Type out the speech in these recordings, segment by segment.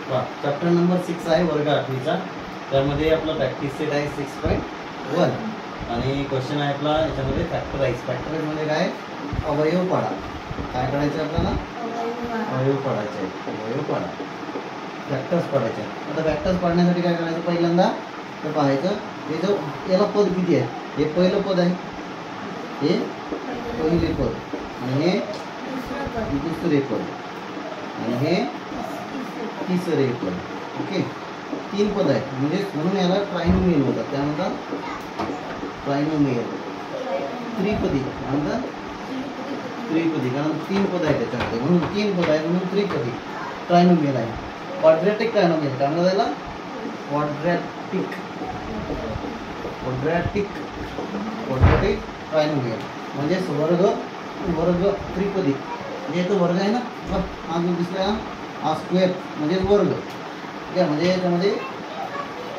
Chapter number 6 आहे वर्ग 8वीचा. त्यामध्ये आपला प्रॅक्टिस सेट आहे 6.1 आणि क्वेश्चन आहे आपला याच्यामध्ये फॅक्टराइज. फॅक्टराइज म्हणजे काय? अवयव पाडा. काय करायचं आपल्याला? अवयव पाडायचे आहेत. अवयव पाडा, फॅक्टर्स पाडायचे. आता फॅक्टर्स पाडण्यासाठी काय करायचं? पहिल्यांदा तर पाहायचं हे जो याला पद किती आहे. हे पहिलं पद आहे, हे पहिले पद, आणि हे दुसरे पद, आणि हे तिसरे पद. ओके, 3 पद आहेत म्हणजे म्हणून याला ट्रायनोमियल होतात. त्या म्हणतात ट्रायनोमियल. त्रिपदी म्हणतात त्रिपदी, कारण 3 पद आहेत त्याच्यामध्ये म्हणून 3 पद आहेत म्हणून त्रिपदी. ट्रायनोमियल आहे. क्वाड्रॅटिक ट्रायनोमियल काय म्हणतात त्याला? क्वाड्रॅटिक क्वाड्रॅटिक क्वाड्रॅटिक ट्रायनोमियल म्हणजे वर्ग त्रिपदी. म्हणजे तो वर्ग आहे ना, हा जो दिसला हा स्क्वेअर म्हणजे वर्ग. ठीक आहे, म्हणजे याच्यामध्ये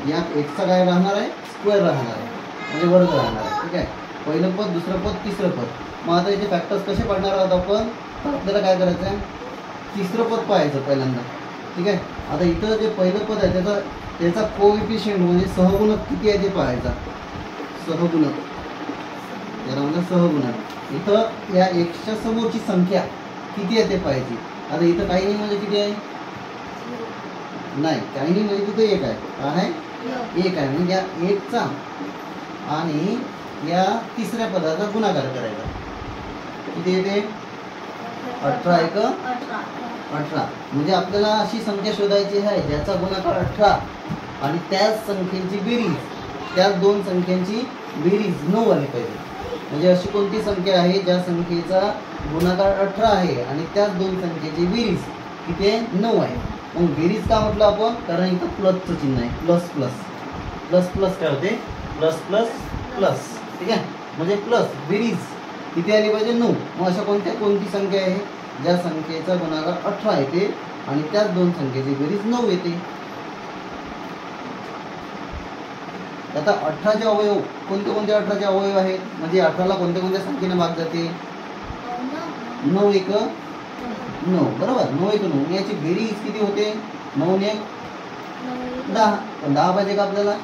या एकचा काय राहणार आहे? स्क्वेअर राहणार आहे म्हणजे वर्ग राहणार आहे. ठीक आहे, पहिलं पद, दुसरं पद, तिसरं पद. मग आता याचे फॅक्टर्स कसे पाडणार आहोत आपण? तर आपल्याला काय करायचं आहे? तिसरं पद पाहायचं पहिल्यांदा. ठीक आहे, आता इथं जे पहिलं पद आहे त्याचा कोएफिशियंट म्हणजे सहगुणक किती आहे ते पाहायचा. सहगुणक त्याला म्हणजे सहगुणक. इथं या एकच्या समोरची संख्या किती आहे ते पाहायची. आता इथं काही नाही म्हणजे किती आहे? नाही, काही नाही म्हणजे तिथं 1 आहे. काय आहे? 1 आहे. म्हणजे या 1चा आणि या तिसऱ्या पदाचा गुणाकार करायचा. किती येते? 18 1 18. म्हणजे आपल्याला अशी संख्या शोधायची आहे ज्याचा गुणाकार 18 आणि त्याच संख्येची बेरीज, त्याच दोन संख्यांची बेरीज 9 आली पाहिजे. म्हणजे अशी कोणती संख्या आहे ज्या संख्येचा गुणाकार 18 आहे आणि त्याच दोन संख्येची बेरीज किती आहे? 9 आहे. मग बेरीज का म्हटलं आपण? कारण इथं प्लसचं चिन्ह आहे. प्लस प्लस प्लस प्लस काय होते? Plus plus plus. ठीक आहे, म्हणजे प्लस बेरीज किती आली पाहिजे? 9. मग अशा कोणती संख्या आहे ज्या संख्येचा गुणाकार 18 येते आणि त्याच दोन संख्येची बेरीज 9 येते. आता 18चे अवयव कोणते कोणते? 18चे अवयव आहेत म्हणजे 18ला कोणत्या कोणत्या संख्येने भाग जाते? 9 1 9. बरोबर, 9 1 9. याची बेरीज किती होते? 9 1 10. पण 10 पाहिजे का आपल्याला?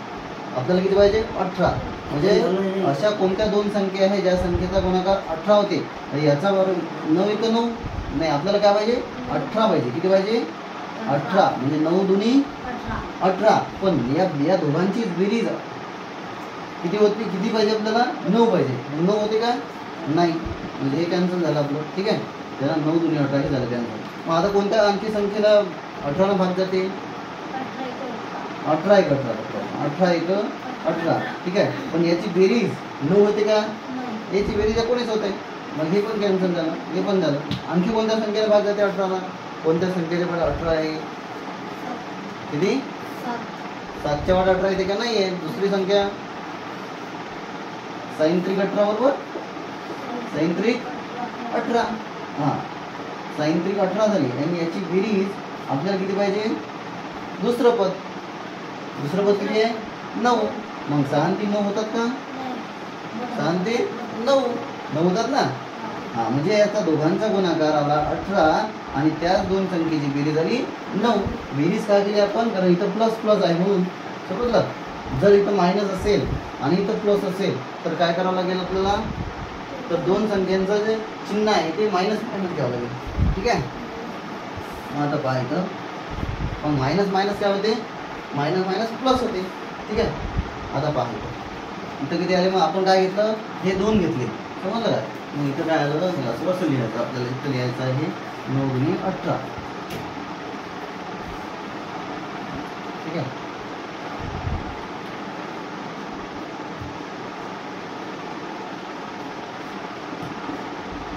आपल्याला किती पाहिजे? 18. म्हणजे अशा कोणत्या दोन संख्या आहे ज्या संख्येचा गुणाकार 18 होते? याचा बरोबर 9 1 9 नाही, आपल्याला काय पाहिजे? 18 पाहिजे. किती पाहिजे? 18. म्हणजे 9 दुनी 18. पण या दोघांची बेरीज किती होती? किती पाहिजे आपल्याला? 9 पाहिजे. 9 होते का? नाही, म्हणजे हे कॅन्सल झालं आपलं. ठीक आहे, त्याला 9 दुनी 18 हे झालं कॅन्सल. मग आता कोणत्या आणखी संख्येला 18 भाग जाते? 18 1 18. 18 1 18. ठीक आहे, पण याची बेरीज 9 होते का? याची बेरीज 19 होते. मग हे पण कॅन्सल झालं, हे पण झालं. आणखी कोणत्या संख्येला भाग जाते 18ला? कोणत्या संख्येचे पण 18 आहे? किती? 7च्या वाट 18 येते का? नाही आहे. दुसरी संख्या sin 3 18 बरोबर. sin 3 18. हां, sin 3 18 झाली आणि याची बेरीज आपल्याला किती पाहिजे? दुसरं पद किती आहे? 9. मग 6 3 9 होतात का? 6 3 9 होतात ना. हां, म्हणजे याचा दोघांचा गुणाकार आला 18 आणि त्याच दोन संख्येची बेरीज झाली 9. बेरीज काय केली आपण? कारण इथं प्लस प्लस आहे म्हणून. समजलं? जर इथं मायनस असेल आणि इथं प्लस असेल तर काय करावं लागेल आपल्याला? तर दोन संख्यांचं जे चिन्ह आहे ते मायनस घ्यावं लागेल. ठीक आहे, मग आता पहा इथं पण मायनस मायनस काय होते? मायनस मायनस प्लस होते. ठीक आहे, आता पहा इथं किती आले? मग आपण काय घेतलं? हे 2 घेतले. समजलं काय? मग इथं काय आलं? असं लिहायचं आपल्याला. इथं लिहायचं आहे 9 गुणी 18. ठीक आहे,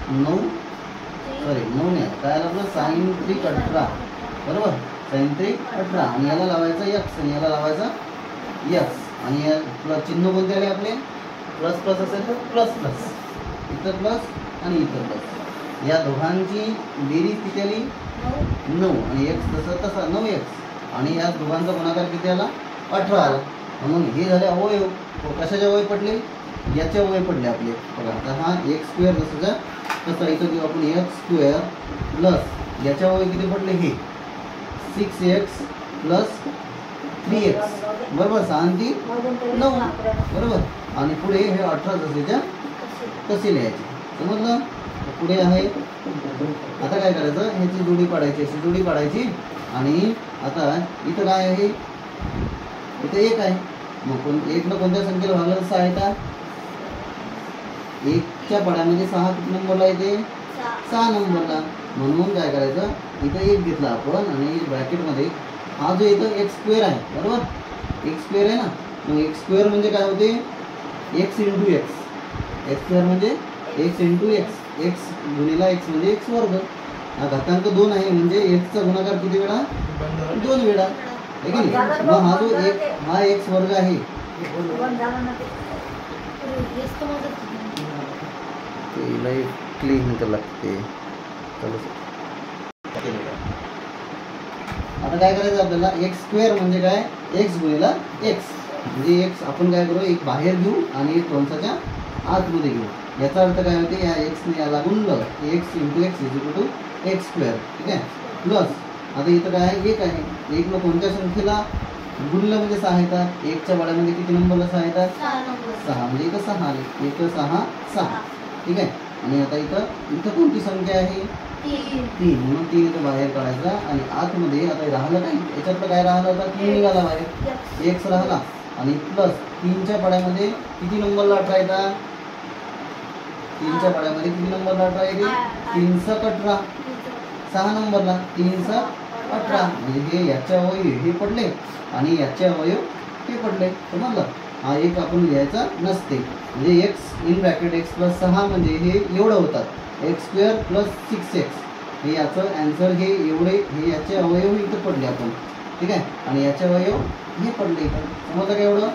9 नाही, काय आलं आपलं? sin 3 18. बरोबर, sin 3 18 आणि याला लावायचं x आणि याला लावायचं x. आणि या चिन्ह कोणते आले आपले? प्लस प्लस असेल तर प्लस प्लस, इथं प्लस आणि इथं प्लस. या दोघांची बेरीज किती आली? 9 आणि x तसा 9x आणि या दोघांचा गुणाकार किती आला? 18 आला. म्हणून हे झाले अवयव. कशाचे अवयव पडले? याचे अवयव पडले आपले. बघा आता हा x स्क्वेअर तसं इथं घेऊ आपण x स्क्वेअर प्लस याच्या अवयव किती पडले? हे 6x प्लस 3x बरोबर. 6 आणि 3 9 बरोबर. आणि पुढे हे 18 जसेच्या तसे लिहायचे. समजलं. पुढे आहे आता काय करायचं, ह्याची जोडी पाडायची, अशी जोडी पाडायची. आणि आता इथं काय आहे, इथं 1 आहे. मग 1 न कोणत्या संख्येला भागलं 6 आहे. 1च्या पाड्यामध्ये 6 किती नंबरला येते, 6 नंबरला. म्हणून काय करायचं, इथं 1 घेतला आपण आणि ब्रॅकेटमध्ये हा जो इथं x स्क्वेअर आहे बरोबर, x स्क्वेअर आहे ना. मग x स्क्वेअर म्हणजे काय होते, x into x. x square म्हणजे x into x. x गुणिला x म्हणजे x वर्ग. हा घातांक 2 आहे म्हणजे x चा गुणाकार किती वेळा, 2 वेळा आहे की नाही. मग हा जो हा x वर्ग आहे क्लीन करावं लागते. आता काय करायचं आपल्याला, एक्स स्क्वेअर म्हणजे काय, एक्स गुणिला एक्स. म्हणजे एक्स आपण काय करू, एक बाहेर घेऊ आणि एक कंसाच्या आतमध्ये घेऊ. याचा अर्थ काय होते, या एक्सने याला गुणलं, X into X is equal to X square. ठीक आहे. प्लस आता इथं काय आहे, 1 आहे. 1 न कोणत्या संख्येला गुणलं म्हणजे 6 येतात. 1च्या पाड्यामध्ये किती नंबरला 6 येतात, 6 म्हणजे इथं 6 आले. 1 6 6. ठीक आहे. आणि आता इथं कोणती संख्या आहे, 3. म्हणून 3 इथं बाहेर काढायचा. आणि आतमध्ये आता राहिलं काय, याच्यातलं काय राहिलं होता, 3 निघाला बाहेर, एक्स राहिला. आणि प्लस 3च्या पाड्यामध्ये किती नंबरला 18 येतात, 3च्या पाड्यामध्ये किती नंबरला 18 येते, 3 स 18, 6 नंबरला 3 स 18. म्हणजे हे याच्या अवयव हे पडले आणि याचे अवयव हे पडले. समजलं. हा एक आपण लिहायचा नसते. म्हणजे x in bracket x plus 6 म्हणजे हे एवढं होतात, एक्स स्क्वेअर प्लस 6x. हे याचं ॲन्सर हे एवढे, हे याचे अवयव इथं पडले आपण. ठीक आहे. आणि याचे अवयव हे पडले इथं. समजलं का एवढं.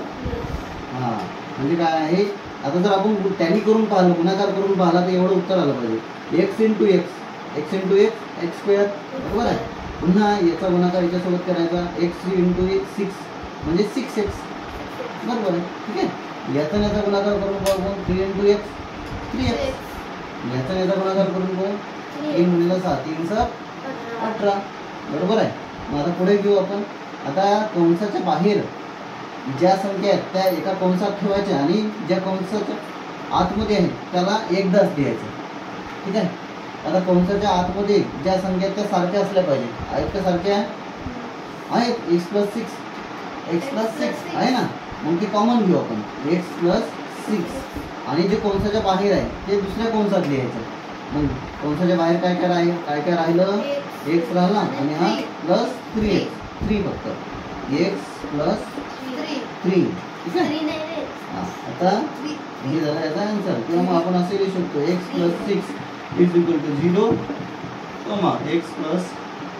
हां म्हणजे काय आहे, आता जर आपण टॅली करून पाहिलं, गुणाकार करून पाहिला तर एवढं उत्तर आलं पाहिजे, x into x, x into x, x square बरोबर आहे. पुन्हा याचा गुणाकार याच्यासोबत करायचा, एक्स इंटू एक्स 6 म्हणजे 6x बरोबर आहे. ठीक आहे. याचा याचा गुणाकार करून पाहू, 3 इंटू एक्स 3x. याचा याचा गुणाकार करून पाहू, 3 गुणिले 6 3 स 18 बरोबर आहे. मग आता पुढे घेऊ आपण. आता कंसाच्या बाहेर ज्या संख्या आहेत त्या एका कंसात ठेवायच्या आणि ज्या कंसाच्या आतमध्ये आहेत त्याला एकदाच द्यायचं. ठीक आहे. आता कंसाच्या आतमध्ये ज्या संख्या त्या सारख्या असल्या पाहिजे. आहेत त्या सारख्या आहेत, एक्स प्लस 6 आहे ना. मग ते कॉमन घेऊ आपण, एक्स प्लस 6. आणि जे कंसाच्या बाहेर आहे ते दुसऱ्या कंसात लिहायचं. मग कंसाच्या बाहेर काय काय राहिलं, एक्स राहिला आणि हा प्लस 3x, 3 फक्त एक्स प्लस 3. ठीक आहे. हां आता हे झालं याचा आन्सर. किंवा मग आपण असे लिहू शकतो, X plus 6 is equal to 0, X plus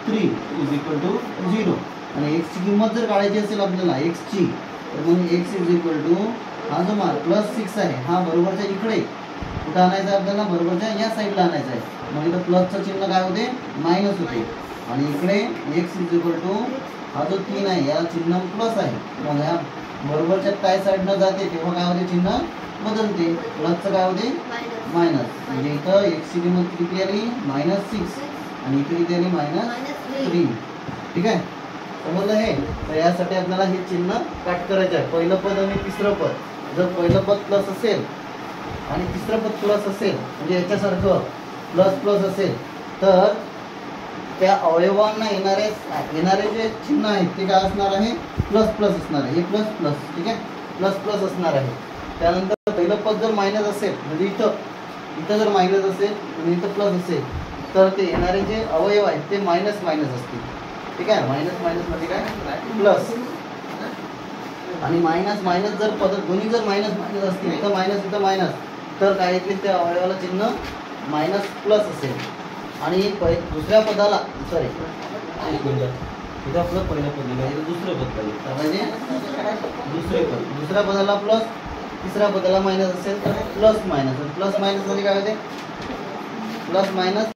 3 is equal to 0. आणि एक्सची किंमत जर काढायची असेल आपल्याला एक्सची, तर मग एक्स इज इक्वल टू हा जो प्लस 6 आहे हा बरोबरच्या इकडे कुठं आणायचा आहे आपल्याला, बरोबरच्या या साईडला आणायचा आहे. मग इथं प्लसचं चिन्ह काय होते, मायनस होते. आणि इकडे एक्स इज इक्वल टू हा जो 3 आहे याला चिन्ह प्लस आहे. मग ह्या बरोबरच्या काय साईडनं जाते तेव्हा काय होते, चिन्ह बदलते. प्लसचं काय होते, मायनस. म्हणजे इथं एक्सची किंमत किती आली, -6 आणि इथे किती आली, -3. ठीक आहे. समजलं हे. तर यासाठी आपल्याला हे चिन्ह काट करायचं आहे. पहिलं पद आणि तिसरं पद. जर पहिलं पद प्लस असेल आणि तिसरं पद प्लस असेल म्हणजे याच्यासारखं प्लस प्लस असेल तर त्या अवयवांना येणारे जे चिन्ह आहेत ते काय असणार आहे, प्लस प्लस असणार आहे. हे प्लस प्लस. ठीक आहे. प्लस प्लस असणार आहे. त्यानंतर पहिलं पद जर मायनस असेल म्हणजे इथं जर मायनस असेल आणि इथं प्लस असेल तर ते येणारे जे अवयव आहेत ते मायनस मायनस असतील. ठीक आहे. मायनस मायनस म्हणजे काय, प्लस. आणि मायनस मायनस जर पद दोन्ही जर मायनस मायनस असतील, इथं मायनस इथं मायनस, तर काय येतील, त्या अवयवाला चिन्ह मायनस प्लस असेल. आणि दुसऱ्या पदाला सॉरी इथं आपलं पहिलं पद लिहायचं, दुसरं पद पाहिजे दुसरे पद. दुसऱ्या पदाला प्लस, तिसऱ्या पदाला मायनस असेल तर प्लस मायनस. प्लस मायनस म्हणजे काय होते, प्लस मायनस